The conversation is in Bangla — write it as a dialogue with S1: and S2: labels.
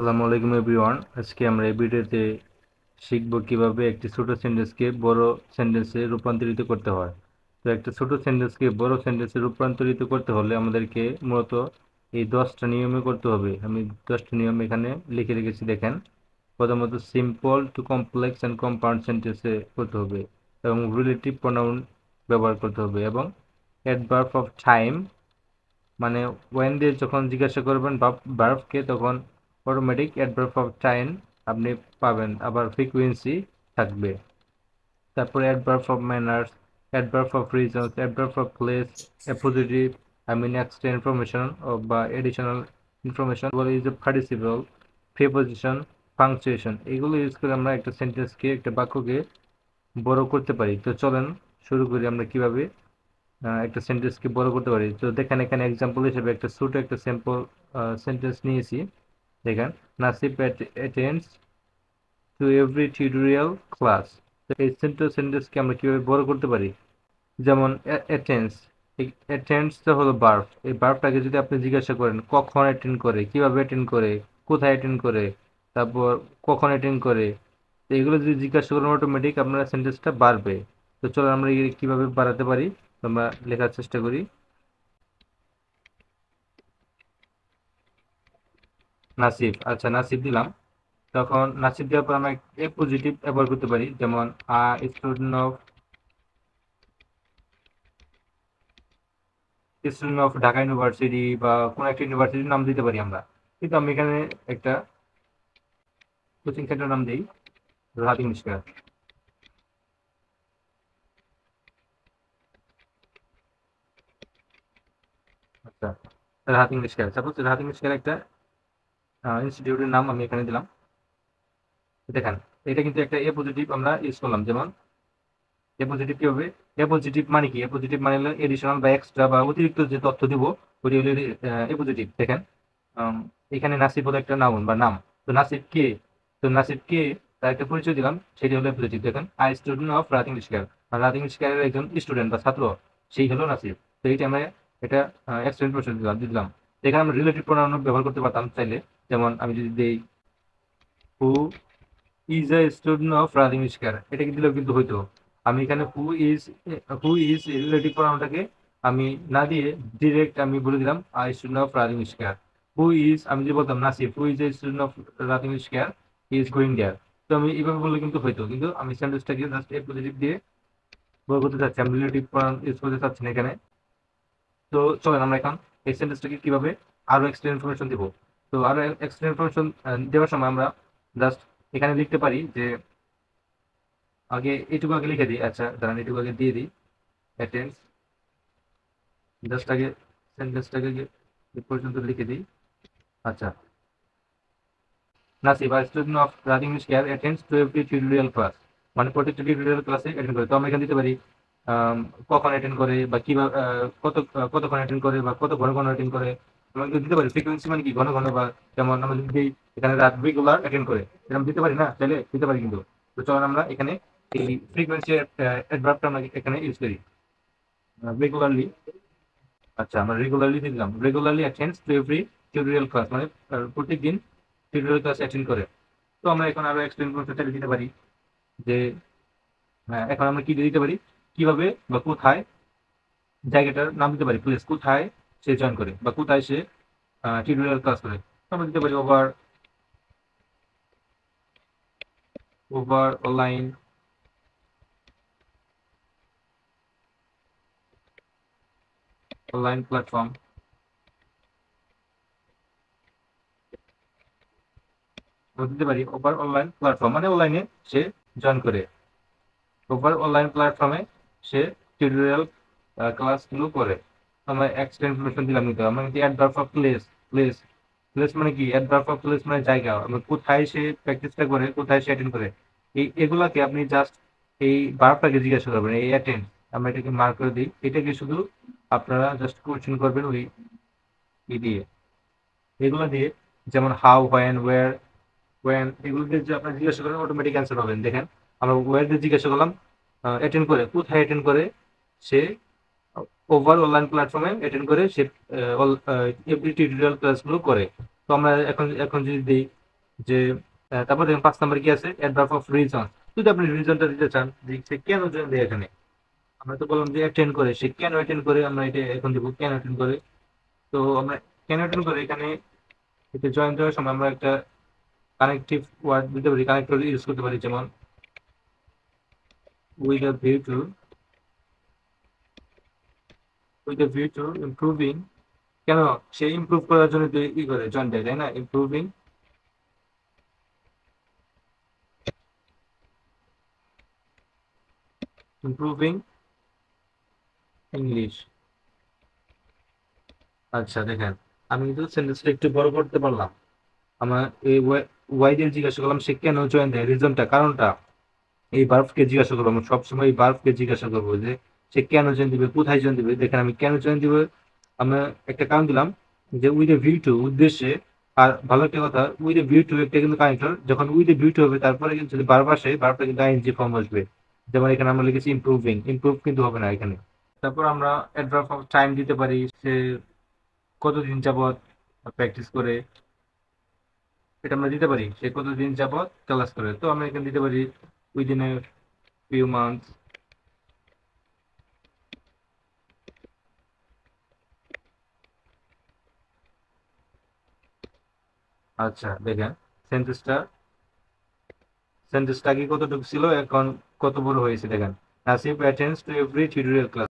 S1: আসসালামু আলাইকুম এভরিওয়ান। আজকে আমরা এই ভিডিওতে শিখব কিভাবে একটি ছোট সেন্টেন্সকে বড় সেন্টেন্সে রূপান্তরিত করতে হয়। তো একটা ছোট সেন্টেন্সকে বড় সেন্টেন্সে রূপান্তরিত করতে হলে আমাদেরকে মূলত এই 10টা নিয়মে করতে হবে। আমি 10টা নিয়ম এখানে লিখে রেখেছি, দেখেন। প্রথমত simple to complex and compound সেন্টেন্সে করতে হবে, এবং রিলেটিভ প্রোনাউন ব্যবহার করতে হবে, এবং অ্যাডভার্ব অফ টাইম মানে ওয়েন দিয়ে যখন জিজ্ঞাসা করবেন ভার্বকে, তখন অটোমেটিক অ্যাডভার্ব অফ টাইম আপনি পাবেন, আবার ফ্রিকুয়েন্সি থাকবে। তারপরে adverb of manners, adverb of reasons, adverb of place, appositive I mean extra information বা additional information, use of participle, preposition, punctuation, এগুলো ইউজ করে আমরা একটা সেন্টেন্সকে, একটা বাক্যকে বড় করতে পারি। তো চলেন শুরু করি আমরা কিভাবে একটা সেন্টেন্সকে বড় করতে পারি। তো দেখেন, এখানে এক্সাম্পল হিসেবে একটা ছোট একটা স্যাম্পল সেন্টেন্স নিয়েছি। দেখেন, Nasib attends to every tutorial class. তো এই সেন্টেন্সকে আমরা কিভাবে বড় করতে পারি? যেমন অ্যাটেন্ডস, এই অ্যাটেন্ডসটা হলো ভার্ব। এই ভার্বটাকে যদি আপনি জিজ্ঞাসা করেন কখন অ্যাটেন্ড করে, কিভাবে অ্যাটেন্ড করে, কোথায় অ্যাটেন্ড করে, তারপর কখন অ্যাটেন্ড করে, তো এগুলো যদি জিজ্ঞাসা করেন অটোমেটিক আপনার সেন্টেন্সটা বাড়বে। তো চলো আমরা কিভাবে বাড়াতে পারি আমরা লেখার চেষ্টা করি। নাসিব, আচ্ছা নাসিব দিলাম। তখন নাসিব দেওয়ার পর আমরা এ পজিটিভ ব্যবহার করতে পারি, যেমন স্টুডেন্ট অফ ঢাকা ইউনিভার্সিটি বা কোনো একটা ইউনিভার্সিটির নাম দিতে পারি আমরা। কিন্তু আমি এখানে একটা কোচিং সেন্টার নাম দিই, রাহাত ইংলিশ কেয়ার। আচ্ছা, Rahat English Care, suppose Rahat English Care একটা ইনস্টিটিউটের নাম আমি এখানে দিলাম। দেখেন, এটা কিন্তু একটা এ পজিটিভ আমরা ইউজ করলাম। যেমন এ পজিটিভ কি হবে? এ পজিটিভ মানে কি? এ পজিটিভ মানে হলো এডিশনাল বা এক্সট্রা বা অতিরিক্ত যে তথ্য দিব, ওটি হলো এ পজিটিভ। দেখেন, আম, এখানে নাসিব হলো একটা নাউন বা নাম। তো নাসিব কে? তো নাসিব কে, তার একটা পরিচয় দিলাম, সেটি হলো পজিটিভ। দেখেন, I student of Rahat English care, রাত ইংলিশ কেয়ারের একজন স্টুডেন্ট বা ছাত্র, সেই হলো নাসিব। তো এইটা আমরা এটা এক্সটেন্ড পরিচয় দিলাম। তো এখানে আমরা রিলেটিভ প্রোনাউন ব্যবহার করতে পারতাম চাইলে। যেমন আমি যদি দেই হু is a student of Rahat English care, এটা কি দিলেও কিন্তু হইতো। আমি এখানে হু ইজ রিলেটিভ প্রোনাউনটাকে আমি না দিয়ে ডিরেক্ট আমি বলে দিলাম I student of Rahat English Care. Who is, আমি যে বলতাম Nasif, who is a student of Rahat English Care, he is going there. তো আমি এইভাবে বললে কিন্তু হইতো, কিন্তু আমি সেন্টেন্সটাকে জাস্ট এ পজিটিভ দিয়ে বলে করতে চাচ্ছি, আমি রিলেটিভ প্রোনাউন ইউজ করতে চাচ্ছি না এখানে। তো চলেন আমরা এখন এই সেন্টেন্সটাকে কিভাবে আরো এক্সট্রা ইনফরমেশন দিব। তো আরো এক্সট্রা ইনফরমেশন দেওয়ার সময় আমরা জাস্ট এখানে লিখতে পারি যে আগে এটুকু আগে লিখে দিই। আচ্ছা দাঁড়ান, এটুকু আগে দিয়ে দিই। অ্যাটেন্ডস, জাস্ট আগে সেন্টেন্সটাকে এ পর্যন্ত লিখে দিই। আচ্ছা, নাসিব আর student of Rahat English care attends to every tutorial class, মানে প্রত্যেকটা টিউটোরিয়াল ক্লাসে অ্যাটেন্ড করে। তো আমরা এখানে দিতে পারি কখন অ্যাটেন্ড করে, বা কিভাবে কতক্ষণ অ্যাটেন্ড করে, বা কত ঘন ঘন অ্যাটেন্ড করে। আমরা কিন্তু দিতে পারি ফ্রিকোয়েন্সি মানে কি, ঘন ঘন, বা যেমন আমরা যদি দিই এখানে রাত রেগুলার অ্যাটেন্ড করে, এরকম দিতে পারি না? চাইলে দিতে পারি কিন্তু। তো চলুন আমরা এখানে এই ফ্রিকোয়েন্সি অ্যাডভার্বটা আমরা এখানে ইউজ করি, রেগুলারলি। আচ্ছা, আমরা রেগুলারলি দিলাম, regularly attends to every tutorial class, মানে প্রত্যেকদিন টিউটোরিয়াল ক্লাস অ্যাটেন্ড করে। তো আমরা এখন আরো এক্সপ্লেন করতে চাইলে দিতে পারি যে এখন আমরা কি দিতে পারি, কিভাবে বা কোথায়, জায়গাটার নাম দিতে পারি, প্লেস, কোথায় সে জয়েন করে বা কোথায় সে টিউটোরিয়াল ক্লাস করে। তো আমরা দিতে পারি ওভার, অনলাইন, অনলাইন প্ল্যাটফর্ম। আমরা দিতে পারি ওভার অনলাইন প্ল্যাটফর্ম, মানে অনলাইনে সে জয়েন করে। ওভার অনলাইন প্ল্যাটফর্মে সে টিউটোরিয়াল ক্লাসগুলো করে। আমরা এক্সট্রা ইনফরমেশন দিলাম, কিন্তু আমরা কিন্তু adverb of place, place, place মানে কি? অ্যাডভার্ব অফ প্লেস মানে জায়গা, আমরা কোথায় সে প্র্যাকটিসটা করে, কোথায় সে অ্যাটেন্ড করে। এগুলাকে আপনি জাস্ট এই ভার্বটাকে জিজ্ঞাসা করবেন, এই অ্যাটেন্ড, আমরা এটাকে মার্ক করে দিই, এটাকে শুধু আপনারা জাস্ট কোয়েশ্চেন করবেন ওই দিয়ে, এগুলো দিয়ে। যেমন হাউ, হোয়েন, ওয়্যার, ওয়েন, এগুলো দিয়ে যে আপনার জিজ্ঞাসা করেন অটোমেটিক অ্যান্সার পাবেন। দেখেন, আমরা ওয়্যার দিয়ে জিজ্ঞাসা করলাম, অ্যাটেন্ড করে, কোথায় অ্যাটেন্ড করে সে? ওভার অনলাইন প্ল্যাটফর্মে অ্যাটেন্ড করে সে, এভরি টিউটোরিয়াল ক্লাসগুলো করে। তো আমরা এখন এখন যদি দিই যে তারপর দেখুন 5 নম্বর কি আছে, অ্যাডভার্ব অফ রিজন। যদি আপনি রিজনটা দিতে চান যে সে কেন জয়েন দেয় এখানে, আমরা তো বললাম যে অ্যাটেন্ড করে, সে কেন অ্যাটেন্ড করে, আমরা এটা এখন দিব কেন অ্যাটেন্ড করে। তো আমরা কেন অ্যাটেন্ড করে এখানে এতে জয়েন দেওয়ার সময় আমরা একটা কানেক্টিভ ওয়ার্ড দিতে পারি, কানেক্টর ইউজ করতে পারি, যেমন with a view to, with a view to improving. কেন সে ইমপ্রুভ করার জন্য তো ই করে জয়েন দেয়, তাই না? Improving, improving English. আচ্ছা দেখেন, আমি কিন্তু সেন্টেন্সটা একটু বড় করতে পারলাম। আমার এই ওয়াই দিয়ে জিজ্ঞাসা করলাম সে কেন জয়েন দেয়, রিজনটা, কারণটা। এই বার্বকে জিজ্ঞাসা করবো, আমরা সবসময় এই বার্বকে জিজ্ঞাসা করবো যে সে কেন জয়েন দিবে, কোথায় জয়েন দিবে। দেখেন আমি কেন জয়েন দিবে, আমরা একটা কারণ দিলাম যে উইথ এ ভিউ টু, উদ্দেশ্যে। আর ভালো একটা কথা, উইথ এ ভিউ টু একটা কিন্তু কানেক্টর, যখন উইথ এ ভিউ টু হবে তারপরে কিন্তু যদি বার্ব আসে, বার্বটা কিন্তু আইএনজি ফর্ম আসবে। যেমন এখানে আমরা লিখেছি ইমপ্রুভিং, ইমপ্রুভ কিন্তু হবে না এখানে। তারপর আমরা অ্যাডভার্ব অফ টাইম দিতে পারি, সে কতদিন যাবত প্র্যাকটিস করে, এটা আমরা দিতে পারি। সে কতদিন যাবত ক্লাস করে, তো আমরা এখানে দিতে পারি উইদিন এ ফিউ মান্থস। আচ্ছা দেখেন, সেন্টেন্সটা সেন্টেন্সটা আগে কতটুকু ছিল, এখন কত বড় হয়েছে দেখেন। Nasib attends to every tutorial class.